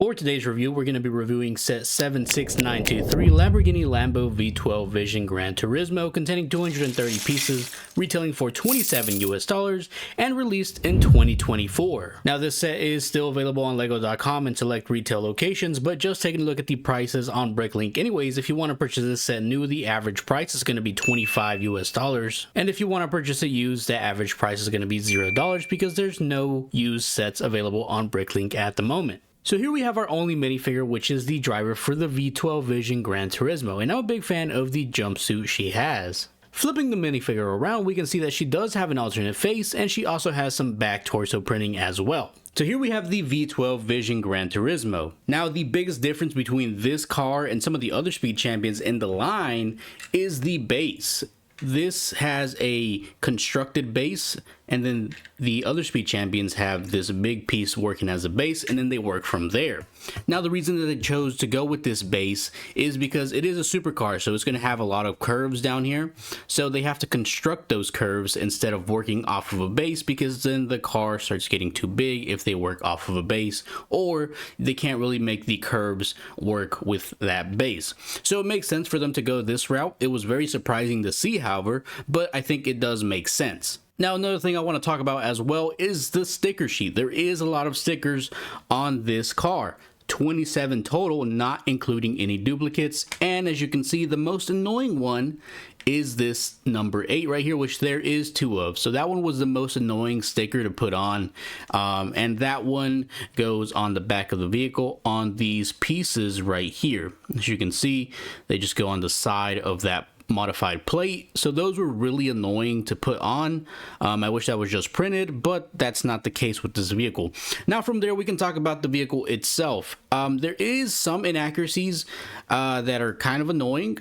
For today's review, we're going to be reviewing set 76923 Lamborghini Lambo V12 Vision Gran Turismo, containing 230 pieces, retailing for $27 and released in 2024. Now, this set is still available on lego.com and select retail locations, but just taking a look at the prices on Bricklink. Anyways, if you want to purchase this set new, the average price is going to be $25, and if you want to purchase it used, the average price is going to be $0 because there's no used sets available on Bricklink at the moment. So here we have our only minifigure, which is the driver for the V12 Vision Gran Turismo, and I'm a big fan of the jumpsuit she has. Flipping the minifigure around, we can see that she does have an alternate face, and she also has some back torso printing as well. So here we have the V12 Vision Gran Turismo. Now, the biggest difference between this car and some of the other speed champions in the line is the base. This has a constructed base, and then the other speed champions have this big piece working as a base, and then they work from there. Now, the reason that they chose to go with this base is because it is a supercar, so it's going to have a lot of curves down here. So they have to construct those curves instead of working off of a base, because then the car starts getting too big if they work off of a base, or they can't really make the curves work with that base. So it makes sense for them to go this route. It was very surprising to see, however, but I think it does make sense. Now, another thing I want to talk about as well is the sticker sheet. There is a lot of stickers on this car. 27 total, not including any duplicates. And as you can see, the most annoying one is this number 8 right here, which there is 2 of. So that one was the most annoying sticker to put on. And that one goes on the back of the vehicle on these pieces right here. As you can see, they just go on the side of that modified plate. So those were really annoying to put on. I wish that was just printed, but that's not the case with this vehicle. Now, from there, we can talk about the vehicle itself. There is some inaccuracies that are kind of annoying.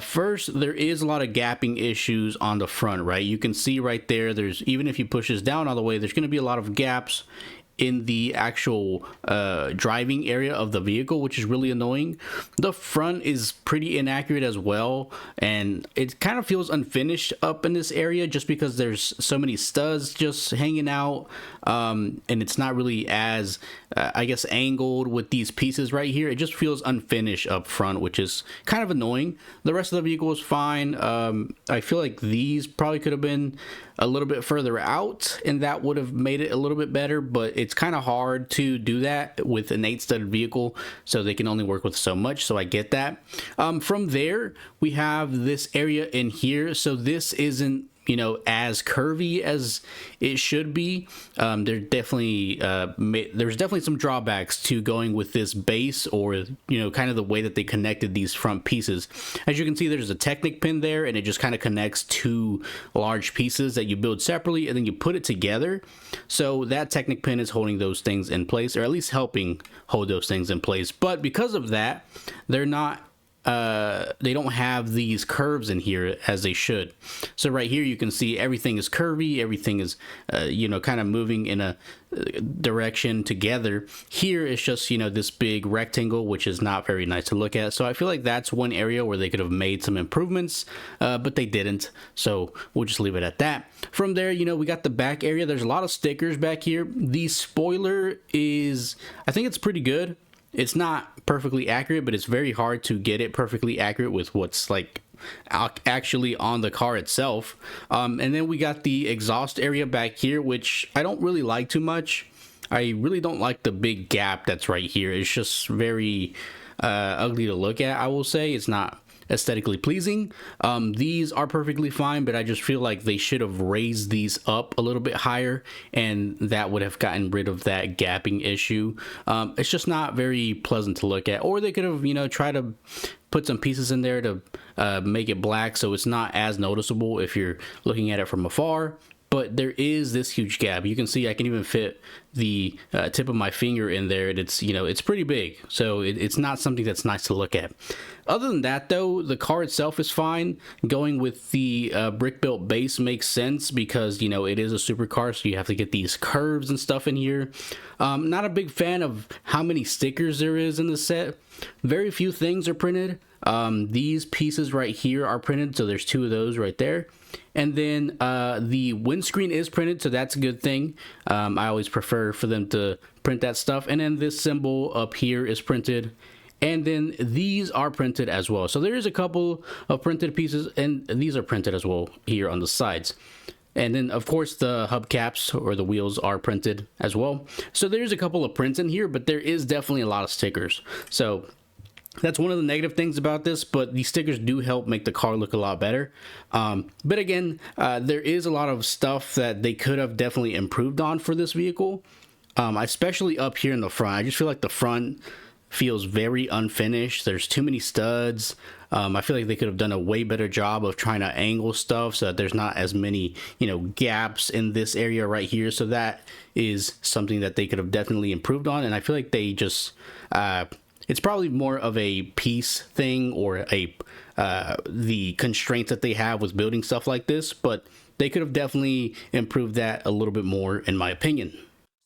First, there is a lot of gapping issues on the front, right? You can see right there, there's, even if you push this down all the way, there's going to be a lot of gaps in the actual driving area of the vehicle, which is really annoying. The front is pretty inaccurate as well, and it kind of feels unfinished up in this area just because there's so many studs just hanging out, and it's not really as I guess angled with these pieces right here. It just feels unfinished up front, which is kind of annoying. The rest of the vehicle is fine. I feel like these probably could have been a little bit further out, and that would have made it a little bit better, but it's kind of hard to do that with an 8-studded vehicle, so they can only work with so much, so I get that. From there, we have this area in here, so this isn't, you know, as curvy as it should be. There's definitely some drawbacks to going with this base, or, you know, kind of the way that they connected these front pieces. As you can see, there's a Technic pin there, and it just kind of connects two large pieces that you build separately, and then you put it together. So that Technic pin is holding those things in place, or at least helping hold those things in place. But because of that, they're not they don't have these curves in here as they should. So right here you can see everything is curvy, everything is you know, kind of moving in a direction together. Here it's just, you know, this big rectangle, which is not very nice to look at. So I feel like that's one area where they could have made some improvements, but they didn't, so we'll just leave it at that. From there, you know, we got the back area. There's a lot of stickers back here. The spoiler is, I think it's pretty good. It's not perfectly accurate, but it's very hard to get it perfectly accurate with what's like actually on the car itself. And then we got the exhaust area back here, which I don't really like too much. I really don't like the big gap that's right here. It's just very ugly to look at, I will say. It's not aesthetically pleasing. These are perfectly fine, but I just feel like they should have raised these up a little bit higher, and that would have gotten rid of that gapping issue. It's just not very pleasant to look at. Or they could have, you know, tried to put some pieces in there to make it black so it's not as noticeable if you're looking at it from afar. But there is this huge gap. You can see I can even fit the tip of my finger in there, and it's, you know, it's pretty big. So it's not something that's nice to look at. Other than that, though, the car itself is fine. Going with the brick built base makes sense because, you know, it is a supercar, so you have to get these curves and stuff in here. Not a big fan of how many stickers there is in the set. Very few things are printed. These pieces right here are printed, so there's 2 of those right there. And then the windscreen is printed, so that's a good thing. I always prefer for them to print print that stuff. And then this symbol up here is printed, and then these are printed as well. So there is a couple of printed pieces, and these are printed as well here on the sides. And then of course the hubcaps or the wheels are printed as well. So there's a couple of prints in here, but there is definitely a lot of stickers. So that's one of the negative things about this, but these stickers do help make the car look a lot better. But again, there is a lot of stuff that they could have definitely improved on for this vehicle, especially up here in the front. I just feel like the front feels very unfinished. There's too many studs. I feel like they could have done a way better job of trying to angle stuff so that there's not as many, gaps in this area right here. So that is something that they could have definitely improved on. And I feel like they just, it's probably more of a piece thing, or the constraints that they have with building stuff like this, but they could have definitely improved that a little bit more, in my opinion.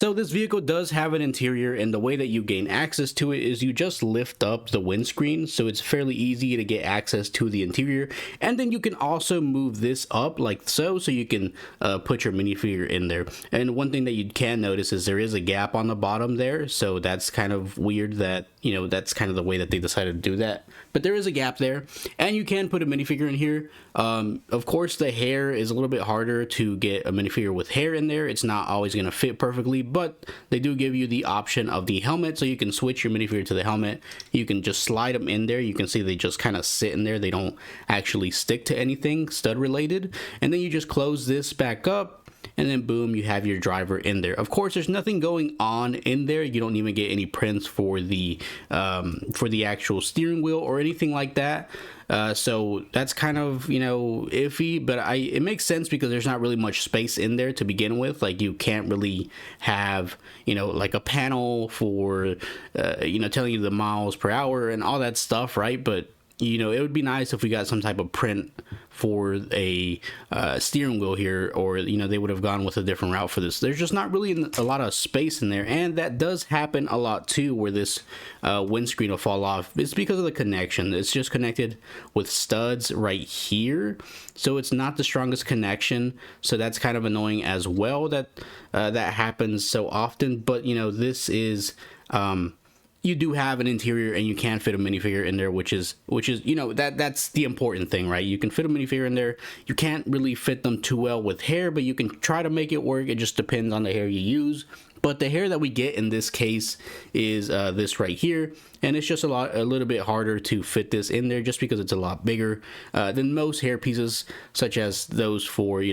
So this vehicle does have an interior, and the way that you gain access to it is you just lift up the windscreen, so it's fairly easy to get access to the interior. And then you can also move this up like so you can put your minifigure in there. And one thing that you can notice is there is a gap on the bottom there, so that's kind of weird that, that's kind of the way that they decided to do that. But there is a gap there, and you can put a minifigure in here. Of course, the hair is a little bit harder to get a minifigure with hair in there. It's not always going to fit perfectly, but they do give you the option of the helmet, so you can switch your minifigure to the helmet. You can just slide them in there. You can see they just kind of sit in there. They don't actually stick to anything stud related. And then you just close this back up, and then boom, you have your driver in there. Of course, there's nothing going on in there. You don't even get any prints for the actual steering wheel or anything like that. So that's kind of, iffy, but it makes sense because there's not really much space in there to begin with. Like, you can't really have, like a panel for, telling you the miles per hour and all that stuff, right? But it would be nice if we got some type of print for a steering wheel here, or they would have gone with a different route for this. There's just not really a lot of space in there, and that does happen a lot too, where this windscreen will fall off. It's because of the connection. It's just connected with studs right here, so it's not the strongest connection. So that's kind of annoying as well that that happens so often. But this is you do have an interior, and you can fit a minifigure in there, which is that's the important thing, right? You can fit a minifigure in there. You can't really fit them too well with hair, but you can try to make it work. It just depends on the hair you use. But the hair that we get in this case is this right here, and it's just a little bit harder to fit this in there, just because it's a lot bigger than most hair pieces, such as those for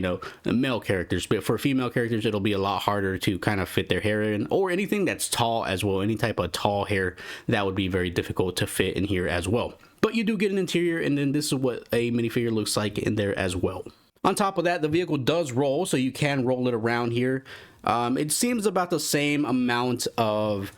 male characters. But for female characters, it'll be a lot harder to kind of fit their hair in, or anything that's tall as well. Any type of tall hair, that would be very difficult to fit in here as well. But you do get an interior, and then this is what a minifigure looks like in there as well. On top of that, the vehicle does roll, so you can roll it around here. It seems about the same amount of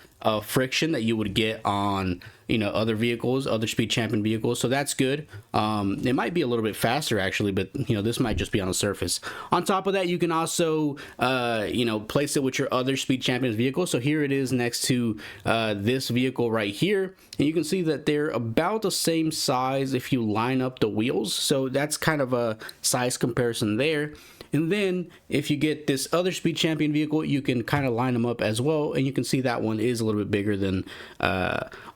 friction that you would get on other vehicles, other Speed Champion vehicles, so that's good. It might be a little bit faster actually, but this might just be on the surface. On top of that, you can also place it with your other Speed Champions vehicle. So here it is next to this vehicle right here, and you can see that they're about the same size if you line up the wheels, so that's kind of a size comparison there. And then if you get this other Speed Champion vehicle, you can kind of line them up as well, and you can see that one is a little bit bigger than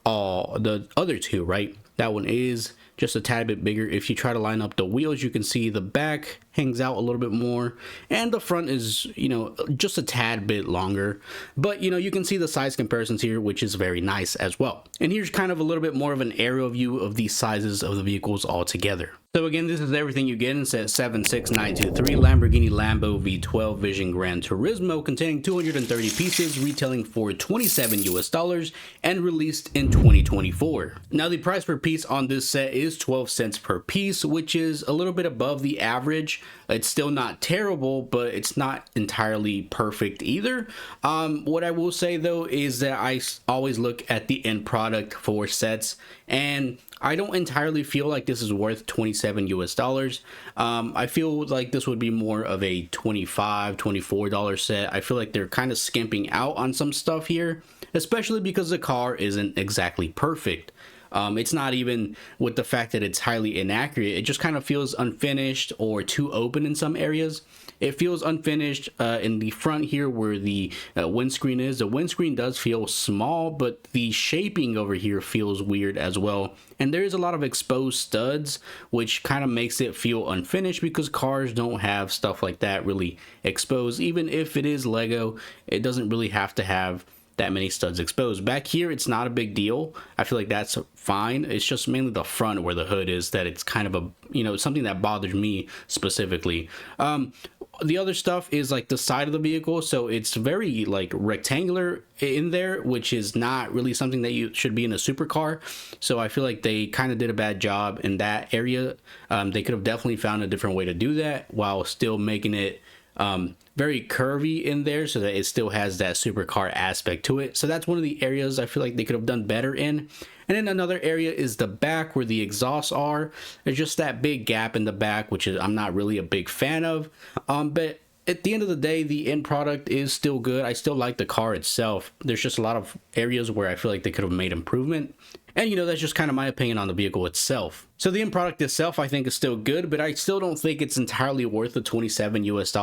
all the other two, right? That one is just a tad bit bigger. If you try to line up the wheels, you can see the back hangs out a little bit more, and the front is just a tad bit longer. But you can see the size comparisons here, which is very nice as well. And here's kind of a little bit more of an aerial view of the sizes of the vehicles all together. So again, this is everything you get in set 76923 Lamborghini Lambo V12 Vision Gran Turismo, containing 230 pieces, retailing for $27 and released in 2024. Now the price per piece on this set is 12 cents per piece, which is a little bit above the average. It's still not terrible, but it's not entirely perfect either. What I will say though is that I always look at the end product for sets, and I don't entirely feel like this is worth $27. I feel like this would be more of a $24 set. I feel like they're kind of skimping out on some stuff here, especially because the car isn't exactly perfect. It's not even with the fact that it's highly inaccurate. It just kind of feels unfinished or too open in some areas. It feels unfinished in the front here where the windscreen is. The windscreen does feel small, but the shaping over here feels weird as well. And there is a lot of exposed studs, which kind of makes it feel unfinished because cars don't have stuff like that really exposed. Even if it is Lego, it doesn't really have to have that many studs exposed. Back here, it's not a big deal. I feel like that's fine. It's just mainly the front where the hood is that it's kind of a, you know, something that bothers me specifically. The other stuff is like the side of the vehicle, so it's very like rectangular in there, which is not really something that you should be in a supercar. So I feel like they kind of did a bad job in that area. They could have definitely found a different way to do that while still making it very curvy in there so that it still has that supercar aspect to it. So that's one of the areas I feel like they could have done better in. And then another area is the back where the exhausts are. There's just that big gap in the back, which is I'm not really a big fan of. But at the end of the day, the end product is still good. I still like the car itself. There's just a lot of areas where I feel like they could have made improvement. And, you know, that's just kind of my opinion on the vehicle itself. So the end product itself, I think, is still good, but I still don't think it's entirely worth the $27 US.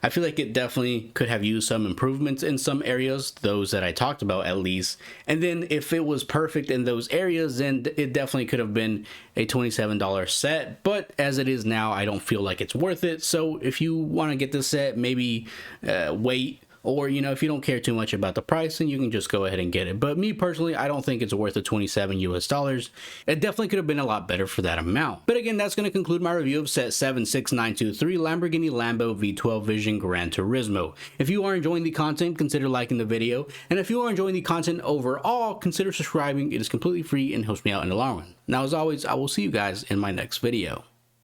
I feel like it definitely could have used some improvements in some areas, those that I talked about at least. And then if it was perfect in those areas, then it definitely could have been a $27 set. But as it is now, I don't feel like it's worth it. So if you want to get this set, maybe wait. Or, you know, if you don't care too much about the price, then you can just go ahead and get it. But me personally, I don't think it's worth the $27 US. It definitely could have been a lot better for that amount. But again, that's going to conclude my review of set 76923 Lamborghini Lambo V12 Vision Gran Turismo. If you are enjoying the content, consider liking the video. And if you are enjoying the content overall, consider subscribing. It is completely free and helps me out in the long run. Now, as always, I will see you guys in my next video.